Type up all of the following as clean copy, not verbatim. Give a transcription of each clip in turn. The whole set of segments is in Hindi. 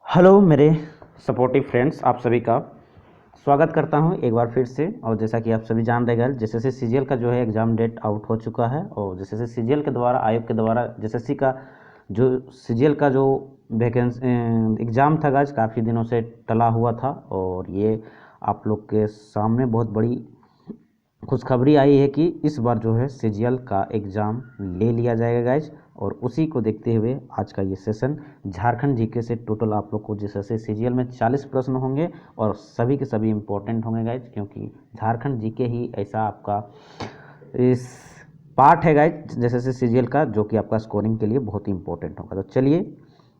हेलो मेरे सपोर्टिव फ्रेंड्स, आप सभी का स्वागत करता हूं एक बार फिर से। और जैसा कि आप सभी जान रहे हैं, जैसे सीजीएल का जो है एग्ज़ाम डेट आउट हो चुका है। और जैसे सीजीएल के द्वारा, आयोग के द्वारा जैसे का जो सीजीएल का जो वैकेंसी एग्ज़ाम था गाइस, काफ़ी दिनों से टला हुआ था। और ये आप लोग के सामने बहुत बड़ी खुशखबरी आई है कि इस बार जो है सीजीएल का एग्ज़ाम ले लिया जाएगा गाइज। और उसी को देखते हुए आज का ये सेशन झारखंड जीके से टोटल आप लोग को जैसे सीजीएल में 40 प्रश्न होंगे और सभी के सभी इम्पोर्टेंट होंगे गाइज, क्योंकि झारखंड जीके ही ऐसा आपका इस पार्ट है गाइज जैसे सीजीएल का, जो कि आपका स्कोरिंग के लिए बहुत ही इंपॉर्टेंट होगा। तो चलिए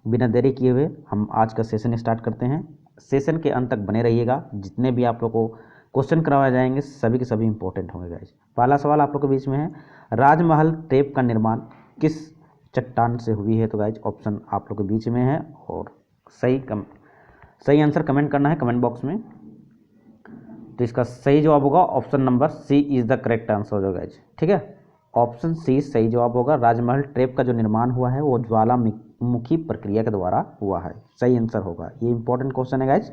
बिना देरी किए हुए हम आज का सेशन स्टार्ट करते हैं। सेशन के अंत तक बने रहिएगा, जितने भी आप लोग को क्वेश्चन करवाए जाएंगे सभी के सभी इंपॉर्टेंट होंगे गाइज। पहला सवाल आप लोग के बीच में है, राजमहल टेप का निर्माण किस चट्टान से हुई है? तो गाइज ऑप्शन आप लोग के बीच में है और सही आंसर कमेंट करना है कमेंट बॉक्स में। तो इसका सही जवाब होगा option number C is the correct answer होगा गाइज, ठीक है। ऑप्शन सी सही जवाब होगा। राजमहल टेप का जो निर्माण हुआ है वो ज्वालामुखी प्रक्रिया के द्वारा हुआ है, सही आंसर होगा। ये इंपॉर्टेंट क्वेश्चन है गाइज।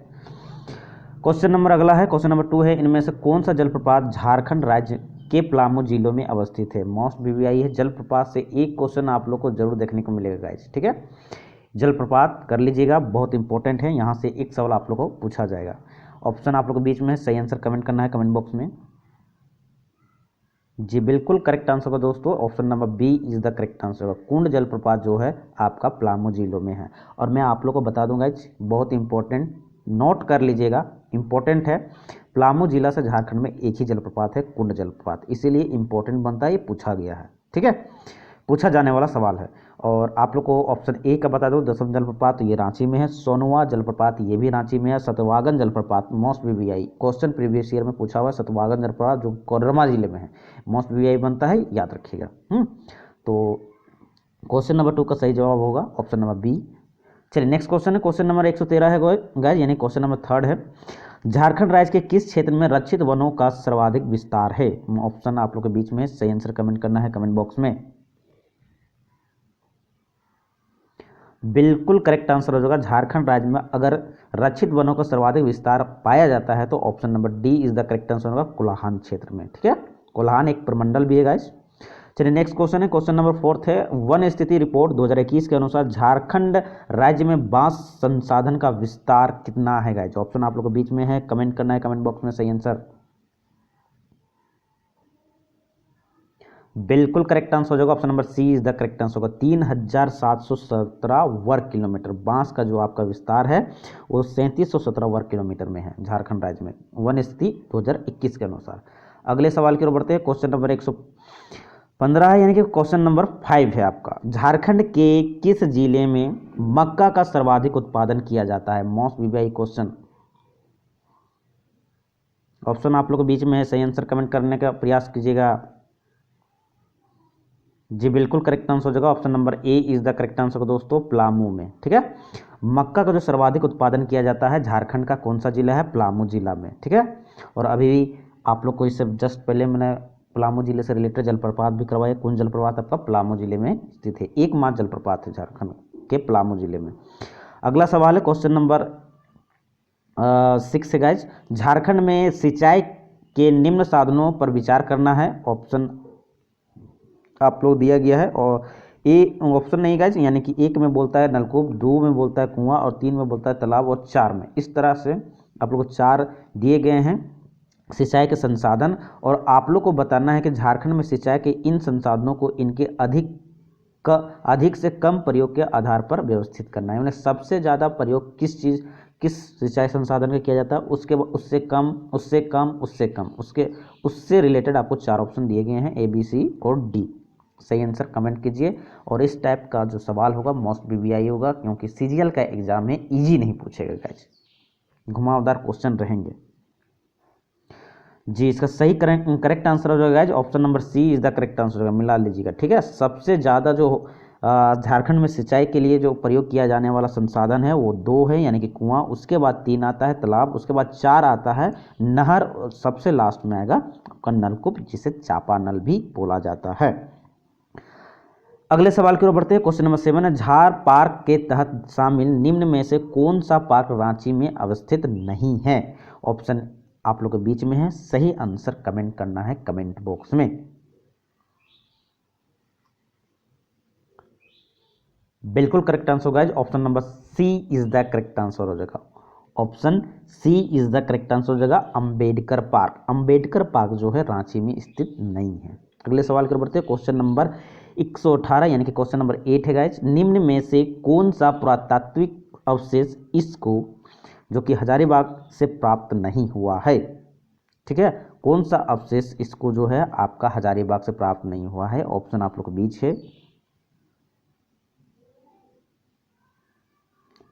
क्वेश्चन नंबर अगला है, क्वेश्चन नंबर 2 है, इनमें से कौन सा जलप्रपात झारखंड राज्य के पलामू जिलों में अवस्थित है? मोस्ट बीवीआई है जलप्रपात से एक क्वेश्चन आप लोग को जरूर देखने को मिलेगा गाइस, ठीक है। जलप्रपात कर लीजिएगा, बहुत इंपॉर्टेंट है, यहाँ से एक सवाल आप लोग को पूछा जाएगा। ऑप्शन आप लोग के बीच में है, सही आंसर कमेंट करना है कमेंट बॉक्स में। जी बिल्कुल करेक्ट आंसर होगा दोस्तों, option number B is the correct answer होगा। कुंड जलप्रपात जो है आपका पलामू जिलों में है। और मैं आप लोग को बता दूंगा, बहुत इंपॉर्टेंट, नोट कर लीजिएगा, इंपॉर्टेंट है। पलामू जिला से झारखंड में एक ही जलप्रपात है, कुंड जलप्रपात, इसीलिए इंपॉर्टेंट बनता है, ये पूछा गया है, ठीक है, पूछा जाने वाला सवाल है। और आप लोग को ऑप्शन ए का बता दूं, दसम जलप्रपात ये रांची में है, सोनवा जलप्रपात ये भी रांची में है, सतवागन जलप्रपात most BVI question previous year में पूछा हुआ है, सतवागन जलप्रपात जो कोडरमा जिले में है, मोस्ट बीवीआई बनता है, याद रखिएगा। तो क्वेश्चन नंबर 2 का सही जवाब होगा ऑप्शन नंबर बी। चलिए नेक्स्ट क्वेश्चन है, क्वेश्चन नंबर 113 है गाइस, यानी क्वेश्चन नंबर 3 है, झारखंड राज्य के किस क्षेत्र में रक्षित वनों का सर्वाधिक विस्तार है? ऑप्शन आप लोग के बीच में, सही आंसर कमेंट करना है कमेंट बॉक्स में। बिल्कुल करेक्ट आंसर हो जाएगा, झारखंड राज्य में अगर रक्षित वनों का सर्वाधिक विस्तार पाया जाता है तो option number D is the correct answer होगा, कोल्हान क्षेत्र में, ठीक है। कोल्हान एक प्रमंडल भी है गाइस। चलिए नेक्स्ट क्वेश्चन है, क्वेश्चन नंबर 4 है, वन स्थिति रिपोर्ट 2021 के अनुसार झारखंड राज्य में बांस संसाधन का विस्तार कितना है गाइस? ऑप्शन आप लोग के बीच में है, कमेंट करना है कमेंट बॉक्स में सही आंसर। बिल्कुल करेक्ट आंसर हो जाएगा, option number C is the correct answer होगा। 3717 वर्ग किलोमीटर बांस का जो आपका विस्तार है वो 3717 वर्ग किलोमीटर में है झारखंड राज्य में, वन स्थिति 2021 के अनुसार। अगले सवाल की ओर बढ़ते हैं, क्वेश्चन नंबर 115 है, यानी कि क्वेश्चन नंबर 5 है आपका, झारखंड के किस जिले में मक्का का सर्वाधिक उत्पादन किया जाता है? Most BVI question. ऑप्शन आप लोग के बीच में है, सही आंसर कमेंट करने का प्रयास कीजिएगा। जी बिल्कुल करेक्ट आंसर हो जाएगा, option number A is the correct answer दोस्तों, पलामू में, ठीक है। मक्का का जो सर्वाधिक उत्पादन किया जाता है झारखंड का कौन सा जिला है? पलामू जिला में, ठीक है। और अभी आप लोग को इससे जस्ट पहले मैंने पलामू जिले से रिलेटेड जलप्रपात भी करवाया, कुंज जलप्रपात आपका पलामू जिले में स्थित है, एकमात्र जलप्रपात है झारखंड के पलामू जिले में। अगला सवाल है क्वेश्चन नंबर 6 है गाइज, झारखंड में सिंचाई के निम्न साधनों पर विचार करना है। ऑप्शन आप लोग दिया गया है, और ए ऑप्शन नहीं गाइज, यानी कि एक में बोलता है नलकूप, 2 में बोलता है कुआं, और 3 में बोलता है तालाब, और 4 में, इस तरह से आप लोग को 4 दिए गए हैं सिंचाई के संसाधन। और आप लोग को बताना है कि झारखंड में सिंचाई के इन संसाधनों को इनके अधिक से कम प्रयोग के आधार पर व्यवस्थित करना है, मतलब सबसे ज़्यादा प्रयोग किस सिंचाई संसाधन का किया जाता है, उससे कम, उससे कम, उससे कम, उससे रिलेटेड आपको 4 ऑप्शन दिए गए हैं, ए बी सी और डी। सही आंसर कमेंट कीजिए। और इस टाइप का जो सवाल होगा मोस्ट बीवीआई होगा, क्योंकि सीजीएल का एग्जाम में इजी नहीं पूछेगा गाइस, घुमावदार क्वेश्चन रहेंगे। जी इसका सही करेक्ट आंसर हो जाएगा option number C is the correct answer होगा, मिला लीजिएगा, ठीक है। सबसे ज़्यादा जो झारखंड में सिंचाई के लिए जो प्रयोग किया जाने वाला संसाधन है वो 2 है, यानी कि कुआं, उसके बाद 3 आता है तालाब, उसके बाद 4 आता है नहर, और सबसे लास्ट में आएगा आपका नलकूप, जिसे चापानल भी बोला जाता है। अगले सवाल की ओर बढ़ते हैं। क्वेश्चन नंबर 7 है, झार पार्क के तहत शामिल निम्न में से कौन सा पार्क रांची में अवस्थित नहीं है? ऑप्शन आप लोग के बीच में है, सही आंसर कमेंट करना है कमेंट बॉक्स में। बिल्कुल करेक्ट आंसर होगा option number C is the correct answer हो जाएगा। Option C is the correct answer हो जाएगा, अंबेडकर पार्क। अंबेडकर पार्क जो है रांची में स्थित नहीं है। अगले सवाल की ओर बढ़ते हैं। क्वेश्चन नंबर 118 यानी कि क्वेश्चन नंबर 8 है गाइज, निम्न में से कौन सा पुरातात्विक अवशेष इसको जो कि हजारीबाग से प्राप्त नहीं हुआ है? ठीक है, कौन सा अवशेष इसको जो है आपका हजारीबाग से प्राप्त नहीं हुआ है? ऑप्शन आप लोग के बीच है।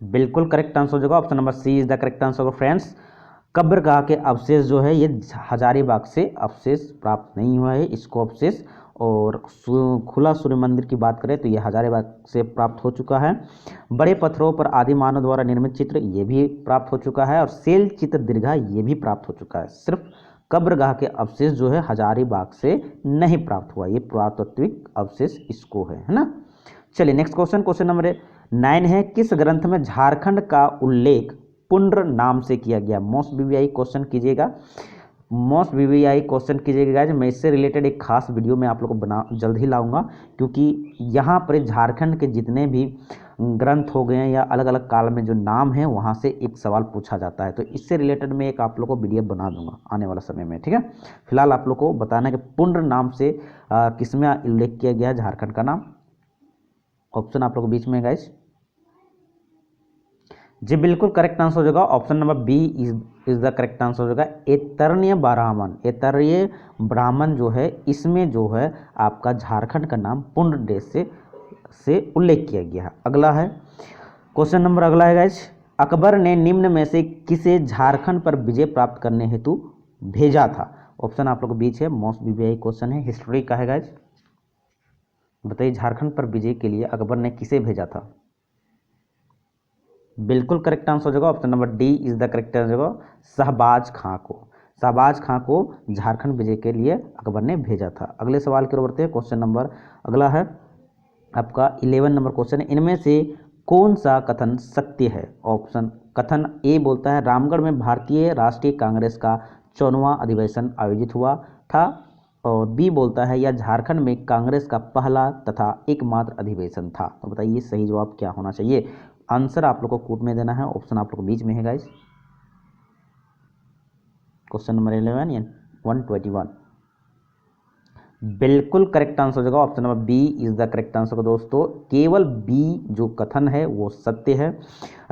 बिल्कुल करेक्ट आंसर हो जाएगा, option number C is the correct answer होगा फ्रेंड्स। कब्रगाह के अवशेष जो है ये हजारीबाग से अवशेष प्राप्त नहीं हुआ है इसको अवशेष। और खुला सूर्य मंदिर की बात करें तो ये हजारीबाग से प्राप्त हो चुका है। बड़े पत्थरों पर आदि मानव द्वारा निर्मित चित्र ये भी प्राप्त हो चुका है। और सेल चित्र दीर्घा ये भी प्राप्त हो चुका है। सिर्फ कब्रगाह के अवशेष जो है हजारीबाग से नहीं प्राप्त हुआ, ये पुरातात्विक अवशेष इसको है ना। चलिए नेक्स्ट क्वेश्चन, क्वेश्चन नंबर 9 है, किस ग्रंथ में झारखंड का उल्लेख पुंड्र नाम से किया गया? मोस्ट वीवीआई क्वेश्चन कीजिएगा, मोस्ट वीवीआई क्वेश्चन कीजिएगा गाइज। मैं इससे रिलेटेड एक खास वीडियो में आप लोगों को बना जल्द ही लाऊंगा, क्योंकि यहाँ पर झारखंड के जितने भी ग्रंथ हो गए हैं या अलग अलग काल में जो नाम है वहाँ से एक सवाल पूछा जाता है, तो इससे रिलेटेड मैं एक आप लोग को वीडियो बना दूंगा आने वाला समय में। ठीक है, फिलहाल आप लोग को बताना है कि पुंड्र नाम से किसमें उल्लेख किया गया है झारखंड का नाम? ऑप्शन आप लोग बीच में गाइज। जी बिल्कुल करेक्ट आंसर हो जाएगा, option number B is the correct answer हो जाएगा। ऐतरेय ब्राह्मण, ऐतरेय ब्राह्मण जो है इसमें जो है आपका झारखंड का नाम पुंड्र देश से उल्लेख किया गया है। अगला है क्वेश्चन नंबर, अगला है गाइज, अकबर ने निम्न में से किसे झारखंड पर विजय प्राप्त करने हेतु भेजा था? ऑप्शन आप लोग के बीच है, मोस्ट वीवीआई क्वेश्चन है, हिस्ट्री का है गाइज। बताइए झारखंड पर विजय के लिए अकबर ने किसे भेजा था? बिल्कुल करेक्ट आंसर हो जाएगा, option number D is the correct answer होगा, शहबाज खां को। शहबाज खां को झारखंड विजय के लिए अकबर ने भेजा था। अगले सवाल की ओर बढ़ते हैं। क्वेश्चन नंबर अगला है आपका 11 नंबर क्वेश्चन है, इनमें से कौन सा कथन सत्य है? ऑप्शन कथन ए बोलता है रामगढ़ में भारतीय राष्ट्रीय कांग्रेस का 54वां अधिवेशन आयोजित हुआ था। और बी बोलता है यह झारखंड में कांग्रेस का पहला तथा एकमात्र अधिवेशन था। तो बताइए सही जवाब क्या होना चाहिए? आंसर आप लोग को कोर्ट में देना है, ऑप्शन आप लोग को बीच में है गाइस। क्वेश्चन नंबर 11 या 121 बिल्कुल करेक्ट आंसर हो जाएगा, option number B is the correct answer. दोस्तों केवल बी जो कथन है वो सत्य है।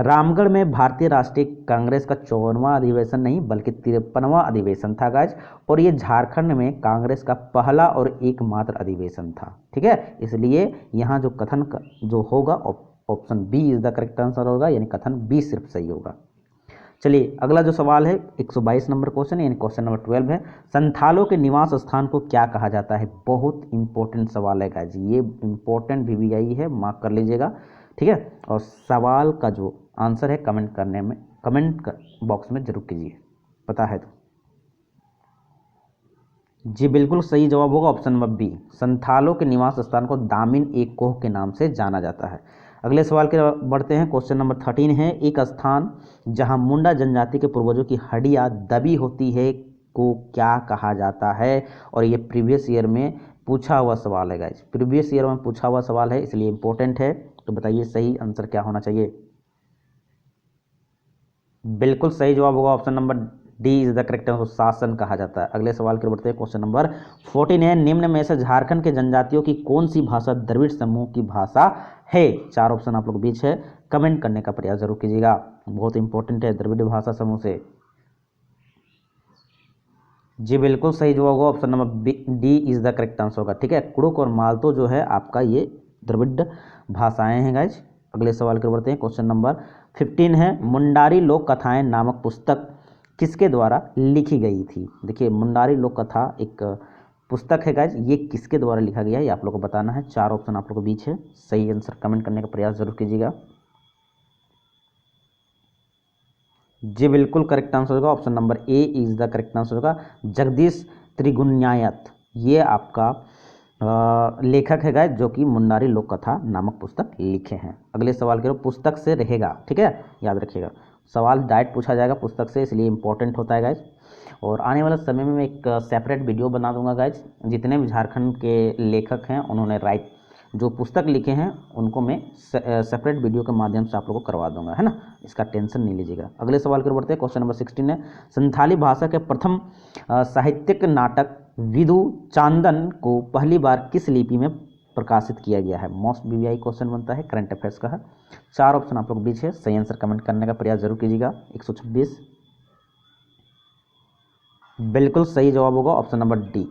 रामगढ़ में भारतीय राष्ट्रीय कांग्रेस का 54वां अधिवेशन नहीं बल्कि 53वां अधिवेशन था गाइज। और ये झारखंड में कांग्रेस का पहला और एकमात्र अधिवेशन था। ठीक है, इसलिए यहाँ जो कथन जो होगा option B is the correct answer होगा, यानी कथन बी सिर्फ सही होगा। चलिए अगला जो सवाल है 122 नंबर क्वेश्चन यानी क्वेश्चन नंबर 12 है, संथालों के निवास स्थान को क्या कहा जाता है? बहुत इंपॉर्टेंट सवाल है गाइस, ये इंपॉर्टेंट वीवीआई है, मार्क कर लीजिएगा। ठीक है, और सवाल का जो आंसर है कमेंट बॉक्स में जरूर कीजिए, पता है तो। जी बिल्कुल सही जवाब होगा ऑप्शन नंबर बी, संथालों के निवास स्थान को दामिन एक कोह के नाम से जाना जाता है। अगले सवाल के बढ़ते हैं। क्वेश्चन नंबर 13 है, एक स्थान जहां मुंडा जनजाति के पूर्वजों की हड्डियां दबी होती है को क्या कहा जाता है? और ये प्रीवियस ईयर में पूछा हुआ सवाल है गाइज, प्रीवियस ईयर में पूछा हुआ सवाल है इसलिए इंपॉर्टेंट है। तो बताइए सही आंसर क्या होना चाहिए? बिल्कुल सही जवाब होगा option number D is the correct answer, शासन कहा जाता है। अगले सवाल की ओर बढ़ते हैं। क्वेश्चन नंबर 14 है, निम्न में से झारखंड के जनजातियों की कौन सी भाषा द्रविड़ समूह की भाषा है? 4 ऑप्शन आप लोग बीच है, कमेंट करने का प्रयास जरूर कीजिएगा, बहुत इंपॉर्टेंट है द्रविड़ भाषा समूह से। जी बिल्कुल सही जवाब होगा option number D is the correct answer होगा। ठीक है, कुड़ुक और मालतो जो है आपका ये द्रविड़ भाषाएं हैं गाइज। अगले सवाल की ओर बढ़ते हैं। क्वेश्चन नंबर 15 है, मुंडारी लोक कथाएं नामक पुस्तक किसके द्वारा लिखी गई थी? देखिए मुंडारी लोक कथा एक पुस्तक है गाइज, ये किसके द्वारा लिखा गया है ये आप लोग को बताना है। 4 ऑप्शन आप लोग के बीच है, सही आंसर कमेंट करने का प्रयास जरूर कीजिएगा। जी बिल्कुल करेक्ट आंसर होगा, option number A is the correct answer होगा, जगदीश त्रिगुण्यायत। ये आपका लेखक है गाइस जो कि मुंडारी लोक कथा नामक पुस्तक लिखे हैं। अगले सवाल की ओर, पुस्तक से रहेगा, ठीक है, याद रखिएगा सवाल डायरेक्ट पूछा जाएगा पुस्तक से, इसलिए इंपॉर्टेंट होता है गाइस। और आने वाले समय में मैं एक सेपरेट वीडियो बना दूंगा गाइस, जितने भी झारखंड के लेखक हैं उन्होंने जो पुस्तक लिखे हैं उनको मैं सेपरेट वीडियो के माध्यम से आप लोगों को करवा दूंगा, है ना, इसका टेंशन नहीं लीजिएगा। अगले सवाल की ओर बढ़ते हैं। क्वेश्चन नंबर 16 है, संथाली भाषा के प्रथम साहित्यिक नाटक विधु चांदन को पहली बार किस लिपि में प्रकाशित किया गया है? मोस्ट बीवीआई क्वेश्चन बनता है, करंट अफेयर्स का है। 4 ऑप्शन आप लोग के बीच है, सही आंसर कमेंट करने का प्रयास जरूर कीजिएगा। 126 बिल्कुल सही जवाब होगा ऑप्शन नंबर डी,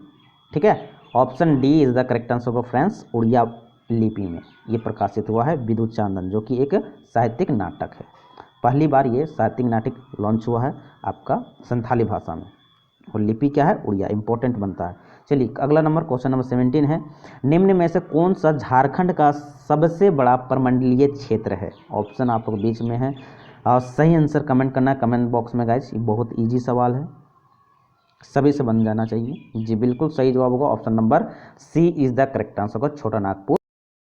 ठीक है, option D is the correct answer for friends. Oriya लिपि में ये प्रकाशित हुआ है विधु चांदन, जो कि एक साहित्यिक नाटक है। पहली बार ये साहित्यिक नाटक लॉन्च हुआ है आपका संथाली भाषा में, और लिपि क्या है? उड़िया, इंपॉर्टेंट बनता है। चलिए अगला नंबर, क्वेश्चन नंबर 17 है, निम्न में से कौन सा झारखंड का सबसे बड़ा प्रमंडलीय क्षेत्र है? ऑप्शन आप लोग बीच में है, सही आंसर कमेंट करना है कमेंट बॉक्स में गाइस। ये बहुत ईजी सवाल है, सभी से बन जाना चाहिए। जी बिल्कुल सही जवाब होगा option number C is the correct answer होगा। छोटा नागपुर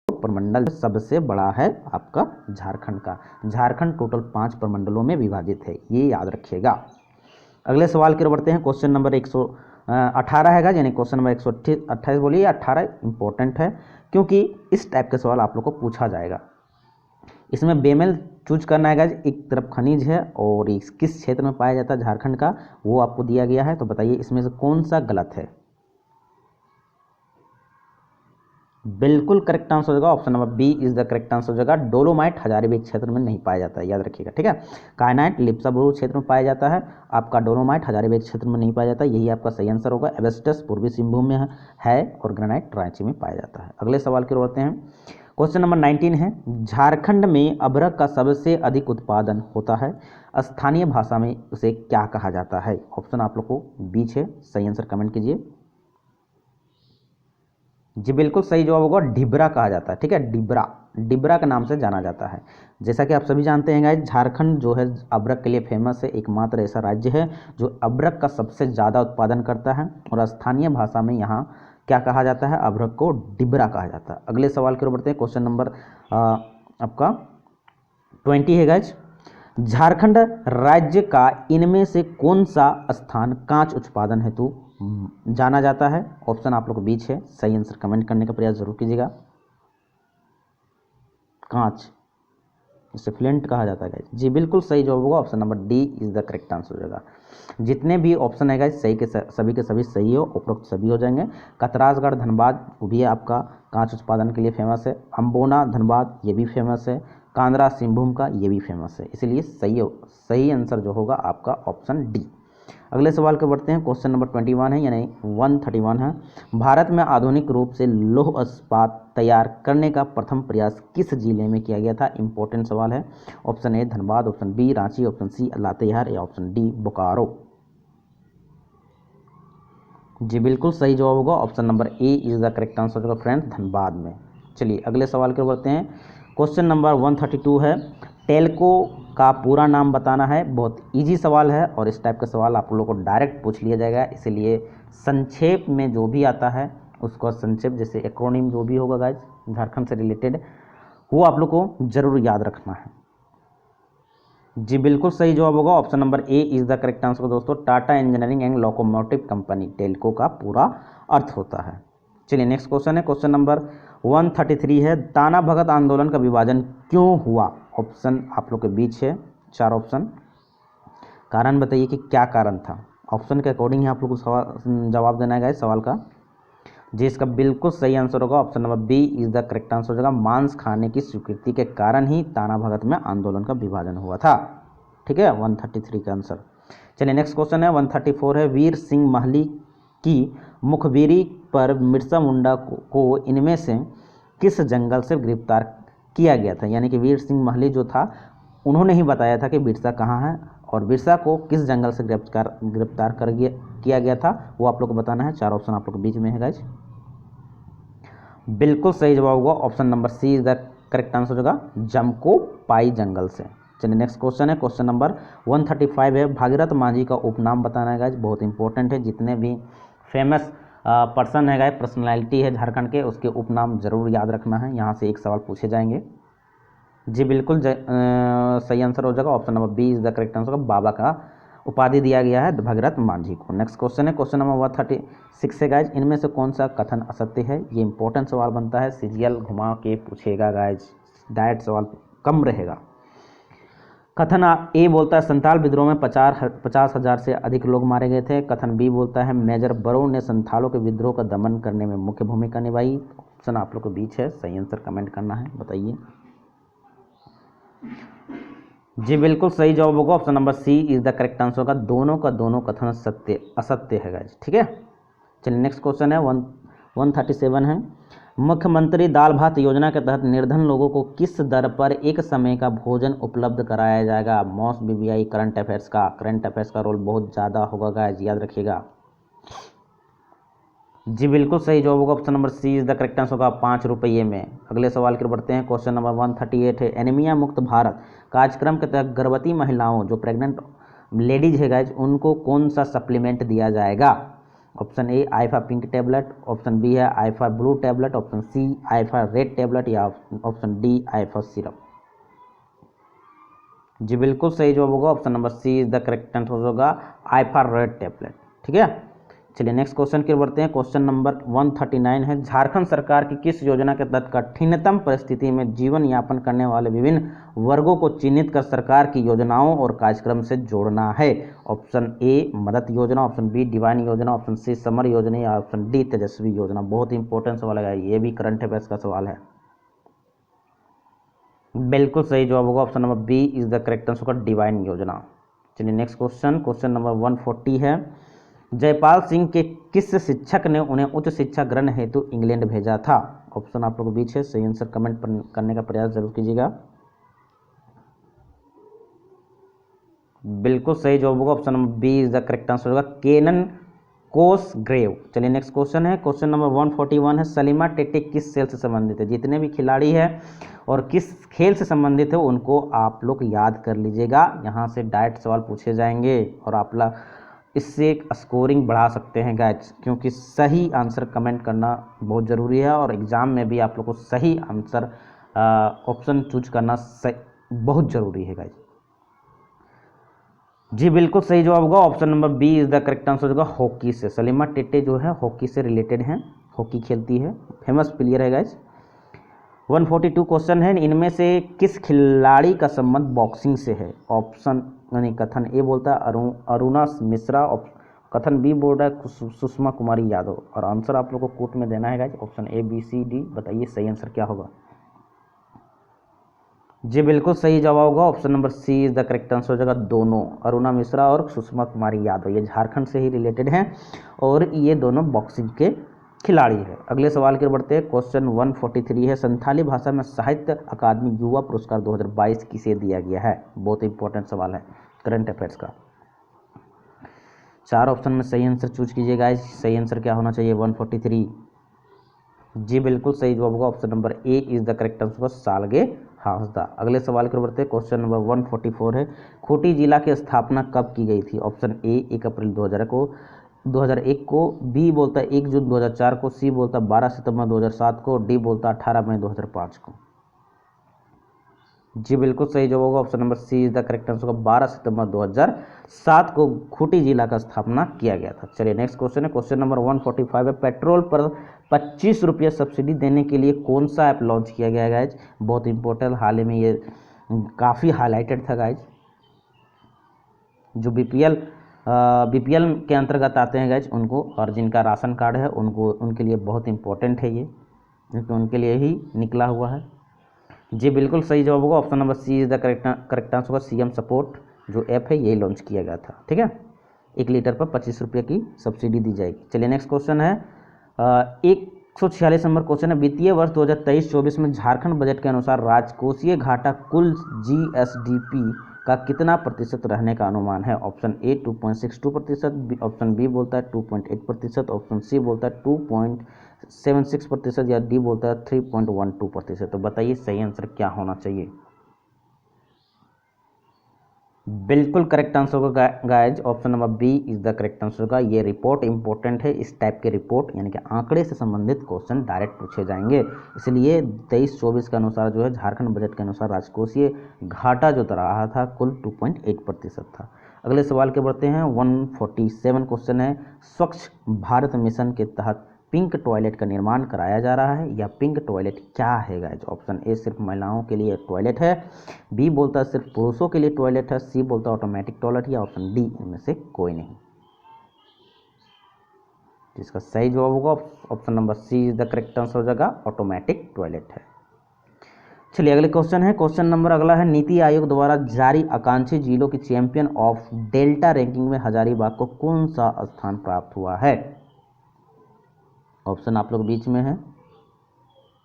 प्रमंडल सबसे बड़ा है आपका झारखंड का। झारखंड टोटल 5 प्रमंडलों में विभाजित है, ये याद रखिएगा। अगले सवाल की ओर बढ़ते हैं। क्वेश्चन नंबर 118 है, यानी क्वेश्चन नंबर 128 बोलिए, 18 इंपॉर्टेंट है क्योंकि इस टाइप के सवाल आप लोग को पूछा जाएगा। इसमें बेमेल चूज करना है गाइस, एक तरफ खनिज है और किस क्षेत्र में पाया जाता है झारखंड का, वो आपको दिया गया है। तो बताइए इसमें से कौन सा गलत है? बिल्कुल करेक्ट आंसर हो जाएगा option number B is the correct answer हो जाएगा। डोलोमाइट हजारीबाग क्षेत्र में नहीं पाया जाता है, याद रखिएगा, ठीक है। कायनाइट लिप्साबुरु क्षेत्र में पाया जाता है, आपका डोलोमाइट हजारीबाग क्षेत्र में नहीं पाया जाता, यही आपका सही आंसर होगा। एवेस्टस पूर्वी सिंहभूम में है और ग्रेनाइट रांची में पाया जाता है। अगले सवाल की ओर बढ़ते हैं। क्वेश्चन नंबर 19 है, झारखंड में अभ्रक का सबसे अधिक उत्पादन होता है, स्थानीय भाषा में उसे क्या कहा जाता है? ऑप्शन आप लोग को बीच है, सही आंसर कमेंट कीजिए। जी बिल्कुल सही जवाब होगा, डिबरा कहा जाता है, ठीक है, डिबरा, डिबरा के नाम से जाना जाता है। जैसा कि आप सभी जानते हैं गाइस, झारखंड जो है अभ्रक के लिए फेमस है, एकमात्र ऐसा राज्य है जो अभ्रक का सबसे ज़्यादा उत्पादन करता है, और स्थानीय भाषा में यहाँ क्या कहा जाता है? अभ्रक को डिबरा कहा जाता है। अगले सवाल की ओर बढ़ते हैं। क्वेश्चन नंबर आपका 20 है गाइस, झारखंड राज्य का इनमें से कौन सा स्थान कांच उत्पादन हेतु जाना जाता है? ऑप्शन आप लोग को बीच है, सही आंसर कमेंट करने का प्रयास जरूर कीजिएगा। कांच, इसे फ्लिंट कहा जाता है गाइस। जी बिल्कुल सही जवाब होगा option number D is the correct answer हो जाएगा। जितने भी ऑप्शन है गाइस सही के सभी सही हो, उपरोक्त सभी हो जाएंगे। कतरासगढ़ धनबाद वो भी आपका कांच उत्पादन के लिए फेमस है। अम्बोना धनबाद ये भी फेमस है। कांदरा सिंहभूम का ये भी फेमस है, इसलिए सही आंसर जो होगा आपका ऑप्शन डी। अगले सवाल के बढ़ते हैं। क्वेश्चन नंबर 21 है, यानी 131 है, भारत में आधुनिक रूप से लौह इस्पात तैयार करने का प्रथम प्रयास किस जिले में किया गया था? इंपॉर्टेंट सवाल है। Option A Dhanbad, option B Ranchi, option C Latehar या ऑप्शन डी बोकारो। जी बिल्कुल सही जवाब होगा option number A is the correct answer होगा फ्रेंड्स, धनबाद में। चलिए अगले सवाल की ओर बढ़ते हैं। क्वेश्चन नंबर 132 है, टेल्को का पूरा नाम बताना है। बहुत इजी सवाल है और इस टाइप का सवाल आप लोगों को डायरेक्ट पूछ लिया जाएगा, इसलिए संक्षेप में जो भी आता है उसको संक्षेप, जैसे एक्रोनिम जो भी होगा गाइज झारखंड से रिलेटेड, वो आप लोग को जरूर याद रखना है। जी बिल्कुल सही जवाब होगा option number A is the correct answer दोस्तों। Tata engineering and locomotive company, Telco का पूरा अर्थ होता है। चलिए नेक्स्ट क्वेश्चन है, क्वेश्चन नंबर 133 है, ताना भगत आंदोलन का विभाजन क्यों हुआ? ऑप्शन आप लोग के बीच है, 4 ऑप्शन, कारण बताइए कि क्या कारण था। ऑप्शन के अकॉर्डिंग ही आप लोग को जवाब देना है सवाल का। जी इसका बिल्कुल सही आंसर होगा option number B is the correct answer हो जाएगा। मांस खाने की स्वीकृति के कारण ही ताना भगत में आंदोलन का विभाजन हुआ था, ठीक है, 133 का आंसर। चलिए नेक्स्ट क्वेश्चन है 134 है, वीर सिंह महली की मुखबिरी पर बिरसा मुंडा को इनमें से किस जंगल से गिरफ्तार किया गया था? यानी कि वीर सिंह महली जो था उन्होंने ही बताया था कि बिरसा कहाँ है, और बिरसा को किस जंगल से गिरफ्तार किया गया था वो आप लोग को बताना है। 4 ऑप्शन आप लोग के बीच में है गाइज। बिल्कुल सही जवाब होगा option number C is the correct answer होगा, जमको पाई जंगल से। चलिए नेक्स्ट क्वेश्चन है, क्वेश्चन नंबर 135 है, भागीरथ मांझी का उपनाम बताना है गाइज, बहुत इंपॉर्टेंट है। जितने भी फेमस पर्सन है गाइस, पर्सनैलिटी है झारखंड के, उसके उपनाम जरूर याद रखना है, यहाँ से एक सवाल पूछे जाएंगे। जी बिल्कुल सही आंसर हो जाएगा, option number B is the correct answer. बाबा का उपाधि दिया गया है भगीरथ मांझी को। नेक्स्ट क्वेश्चन है क्वेश्चन नंबर 136 है गाइज, इनमें से कौन सा कथन असत्य है? ये इंपॉर्टेंट सवाल बनता है, सीजीएल घुमा के पूछेगा गाइज, डायरेक्ट सवाल कम रहेगा। कथन ए बोलता है संथाल विद्रोह में 50,000 से अधिक लोग मारे गए थे। कथन बी बोलता है मेजर बरो ने संथालों के विद्रोह का दमन करने में मुख्य भूमिका निभाई। ऑप्शन आप लोग के बीच है, सही आंसर कमेंट करना है, बताइए। जी बिल्कुल सही जवाब होगा, option number C is the correct answer होगा। दोनों का दोनों कथन असत्य है गाइस, ठीक है। चलिए नेक्स्ट क्वेश्चन है 137 है, मुख्यमंत्री दाल भात योजना के तहत निर्धन लोगों को किस दर पर एक समय का भोजन उपलब्ध कराया जाएगा? मॉस बीबीआई करंट अफेयर्स का रोल बहुत ज़्यादा होगा गाइस, याद रखिएगा। जी बिल्कुल सही जवाब होगा, option number C is the correct answer होगा, 5 रुपये में। अगले सवाल की ओर बढ़ते हैं, क्वेश्चन नंबर 138 है, एनीमिया मुक्त भारत कार्यक्रम के तहत गर्भवती महिलाओं जो प्रेग्नेंट लेडीज है गाइज, उनको कौन सा सप्लीमेंट दिया जाएगा? Option A IFA pink tablet, option B है IFA blue tablet, option C IFA red tablet, या ऑप्शन डी आइफा सिरप। जी बिल्कुल सही जवाब होगा, option number C is the correct answer होगा, आइफा रेड टैबलेट, ठीक है। चलिए नेक्स्ट क्वेश्चन की ओर बढ़ते हैं, क्वेश्चन नंबर 139 है, झारखंड सरकार की किस योजना के तहत कठिनतम परिस्थिति में जीवन यापन करने वाले विभिन्न वर्गों को चिन्हित कर सरकार की योजनाओं और कार्यक्रम से जोड़ना है? ऑप्शन ए मदद योजना, ऑप्शन बी डिवाइन योजना, ऑप्शन सी समर योजना, या ऑप्शन डी तेजस्वी योजना। बहुत इंपॉर्टेंट सवाल है, ये भी करंट अफेयर्स का सवाल है। बिल्कुल सही जवाब होगा, option number B is the correct answer होगा, डिवाइन योजना। चलिए नेक्स्ट क्वेश्चन नंबर 140 है, जयपाल सिंह के किस शिक्षक ने उन्हें उच्च शिक्षा ग्रहण हेतु इंग्लैंड भेजा था? ऑप्शन आप लोगों के बीच है, सही आंसर कमेंट करने का प्रयास जरूर कीजिएगा। बिल्कुल सही जवाब होगा, option number B is the correct answer Kenan, केनन कोसग्रेव। चलिए नेक्स्ट क्वेश्चन है क्वेश्चन नंबर 141 है, सलीमा टेटे किस खेल से संबंधित है? जितने भी खिलाड़ी हैं और किस खेल से संबंधित है उनको आप लोग याद कर लीजिएगा, यहाँ से डायरेक्ट सवाल पूछे जाएंगे और आप लोग इससे एक स्कोरिंग बढ़ा सकते हैं गाइज, क्योंकि सही आंसर कमेंट करना बहुत ज़रूरी है और एग्ज़ाम में भी आप लोग को सही आंसर ऑप्शन चूज करना बहुत ज़रूरी है गाइज। जी बिल्कुल सही जवाब होगा, option number B is the correct answer hockey, हॉकी से। सलीमा टेटे जो है हॉकी से रिलेटेड हैं, हॉकी खेलती है, फेमस प्लेयर है गाइज। 142 क्वेश्चन है, इनमें से किस खिलाड़ी का संबंध बॉक्सिंग से है? ऑप्शन यानी कथन ए बोलता है अरुणा मिश्रा, कथन बी बोल रहा है सुषमा कुमारी यादव, और आंसर आप लोग को कोर्ट में देना है guys, option A B C D, बताइए सही आंसर क्या होगा। जी बिल्कुल सही जवाब होगा, option number C is the correct answer हो जाएगा, दोनों अरुणा मिश्रा और सुषमा कुमारी यादव, ये झारखंड से ही रिलेटेड हैं और ये दोनों बॉक्सिंग के खिलाड़ी है। अगले सवाल की ओर बढ़ते हैं, क्वेश्चन 143 है, संथाली भाषा में साहित्य अकादमी युवा पुरस्कार 2022 किसे दिया गया है? बहुत इंपॉर्टेंट सवाल है करंट अफेयर्स का। 4 ऑप्शन में सही आंसर चूज कीजिएगा, सही आंसर क्या होना चाहिए 143? जी बिल्कुल सही जवाब होगा, option number A is the correct answer होगा, सालगे हांसदा। अगले सवाल की ओर बढ़ते हैं, क्वेश्चन नंबर 144 है, खूंटी जिला की स्थापना कब की गई थी? ऑप्शन ए 1 अप्रैल 2001 को, बी बोलता है 1 जून 2004 को, सी बोलता है 12 सितंबर 2007 को, डी बोलता है 18 मई 2005 को। जी बिल्कुल सही जवाब होगा, option number C is the correct answer होगा, 12 सितंबर 2007 को खूंटी जिला का स्थापना किया गया था। चलिए नेक्स्ट क्वेश्चन है, क्वेश्चन नंबर 145 है, पेट्रोल पर 25 रुपये सब्सिडी देने के लिए कौन सा ऐप लॉन्च किया गया है गाइज? बहुत इंपॉर्टेंट, हाल ही में ये काफ़ी हाईलाइटेड था गाइज। जो बीपीएल के अंतर्गत आते हैं गाइज उनको, और जिनका राशन कार्ड है उनको, उनके लिए बहुत इंपॉर्टेंट है ये, क्योंकि उनके लिए ही निकला हुआ है। जी बिल्कुल सही जवाब होगा, option number C is the correct answer होगा, सीएम सपोर्ट जो ऐप है यही लॉन्च किया गया था, ठीक है। 1 लीटर पर 25 रुपये की सब्सिडी दी जाएगी। चलिए नेक्स्ट क्वेश्चन है 146 नंबर क्वेश्चन है, वित्तीय वर्ष 2023-24 में झारखंड बजट के अनुसार राजकोषीय घाटा कुल जीएसडीपी का कितना प्रतिशत रहने का अनुमान है? ऑप्शन ए 2.62%, ऑप्शन बी बोलता है 2.8%, ऑप्शन सी बोलता है 2.76%, या डी बोलता है 3.12%। तो बताइए सही आंसर क्या होना चाहिए। बिल्कुल करेक्ट आंसर होगा guys, option number B is the correct answer होगा। ये रिपोर्ट इंपॉर्टेंट है, इस टाइप के रिपोर्ट यानी कि आंकड़े से संबंधित क्वेश्चन डायरेक्ट पूछे जाएंगे। इसलिए 23-24 के अनुसार जो है झारखंड बजट के अनुसार राजकोषीय घाटा जो रहा था कुल 2.8% था। अगले सवाल के बढ़ते हैं। 147 क्वेश्चन है, स्वच्छ भारत मिशन के तहत पिंक टॉयलेट का निर्माण कराया जा रहा है, या पिंक टॉयलेट क्या है गाइज? ऑप्शन ए सिर्फ महिलाओं के लिए टॉयलेट है, बी बोलता है सिर्फ पुरुषों के लिए टॉयलेट है, सी बोलता है ऑटोमेटिक टॉयलेट, या ऑप्शन डी इनमें से कोई नहीं। जिसका सही जवाब होगा option number C is the correct answer हो जाएगा, ऑटोमेटिक टॉयलेट है। चलिए अगले क्वेश्चन है, क्वेश्चन नंबर अगला है, नीति आयोग द्वारा जारी आकांक्षी जिलों की चैंपियन ऑफ डेल्टा रैंकिंग में हजारीबाग को कौन सा स्थान प्राप्त हुआ है? ऑप्शन आप लोग बीच में है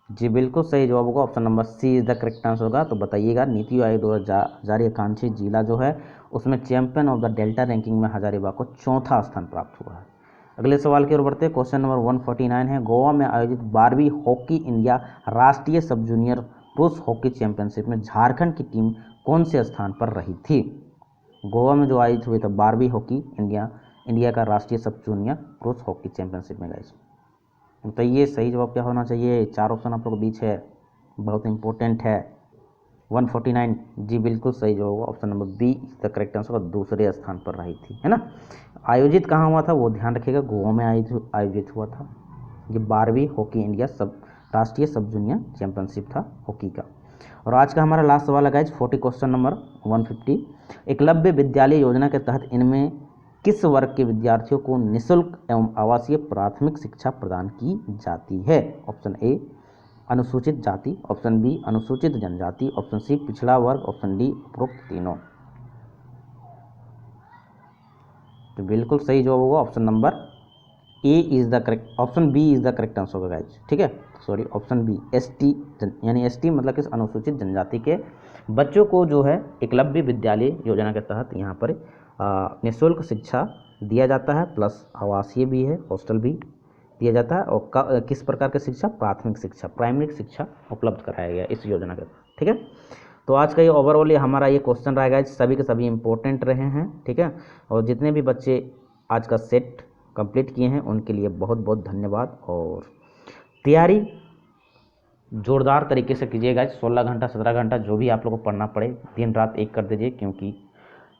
जी, बिल्कुल सही जवाब होगा option number C is the correct answer होगा। तो बताइएगा, नीति आयोग द्वारा जारी आकांक्षी जिला जो है उसमें champion of the delta ranking में हजारीबाग को 4था स्थान प्राप्त हुआ है। अगले सवाल की ओर बढ़ते हैं, क्वेश्चन नंबर 149 है, गोवा में आयोजित 12वीं हॉकी इंडिया राष्ट्रीय सब जूनियर पुरुष हॉकी चैंपियनशिप में झारखंड की टीम कौन से स्थान पर रही थी? गोवा में जो आयोजित हुई था 12वीं हॉकी इंडिया का राष्ट्रीय सब जूनियर पुरुष हॉकी चैंपियनशिप में गाइस। तो ये सही जवाब क्या होना चाहिए? 4 ऑप्शन आप लोग के बीच है, बहुत इंपॉर्टेंट है। 149 जी बिल्कुल सही जवाब होगा, option number be the correct answer, दूसरे स्थान पर रही थी, है ना। आयोजित कहाँ हुआ था वो ध्यान रखिएगा, गोवा में आयोजित हुआ था। ये 12वीं हॉकी इंडिया राष्ट्रीय सब जूनियर चैंपियनशिप था हॉकी का। और आज का हमारा लास्ट सवाल है गाइज, 40 क्वेश्चन नंबर 150, एकलव्य विद्यालय योजना के तहत इनमें किस वर्ग के विद्यार्थियों को निःशुल्क एवं आवासीय प्राथमिक शिक्षा प्रदान की जाती है? ऑप्शन ए अनुसूचित जाति, ऑप्शन बी अनुसूचित जनजाति, ऑप्शन सी पिछड़ा वर्ग, ऑप्शन डी उपरोक्त तीनों। तो बिल्कुल सही जवाब होगा option number A is the correct, option B is the correct answer होगा गाइज, ठीक है। सॉरी, ऑप्शन बी एसटी यानी एसटी मतलब कि अनुसूचित जनजाति के बच्चों को जो है एकलव्य विद्यालय योजना के तहत यहाँ पर निःशुल्क शिक्षा दिया जाता है, प्लस आवासीय भी है, हॉस्टल भी दिया जाता है, और किस प्रकार की शिक्षा? प्राथमिक शिक्षा, प्राइमरी शिक्षा उपलब्ध कराया गया इस योजना के तहत, ठीक है। तो आज का ये ओवरऑल हमारा ये क्वेश्चन रहेगा, सभी के सभी इंपॉर्टेंट रहे हैं, ठीक है। और जितने भी बच्चे आज का सेट कंप्लीट किए हैं उनके लिए बहुत बहुत धन्यवाद। और तैयारी जोरदार तरीके से कीजिएगा, 16 घंटा 17 घंटा जो भी आप लोगों को पढ़ना पड़े दिन रात एक कर दीजिए, क्योंकि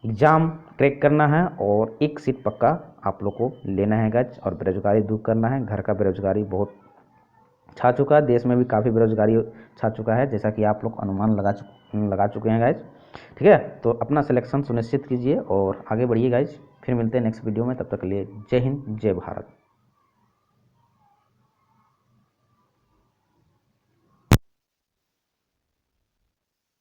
एग्ज़ाम क्रैक करना है और एक सीट पक्का आप लोग को लेना है गाइज, और बेरोजगारी दूर करना है। घर का बेरोजगारी बहुत छा चुका है, देश में भी काफ़ी बेरोजगारी छा चुका है, जैसा कि आप लोग अनुमान लगा चुके हैं गाइज, ठीक है। तो अपना सिलेक्शन सुनिश्चित कीजिए और आगे बढ़िए गाइज, फिर मिलते हैं नेक्स्ट वीडियो में, तब तक के लिए जय हिंद जय भारत।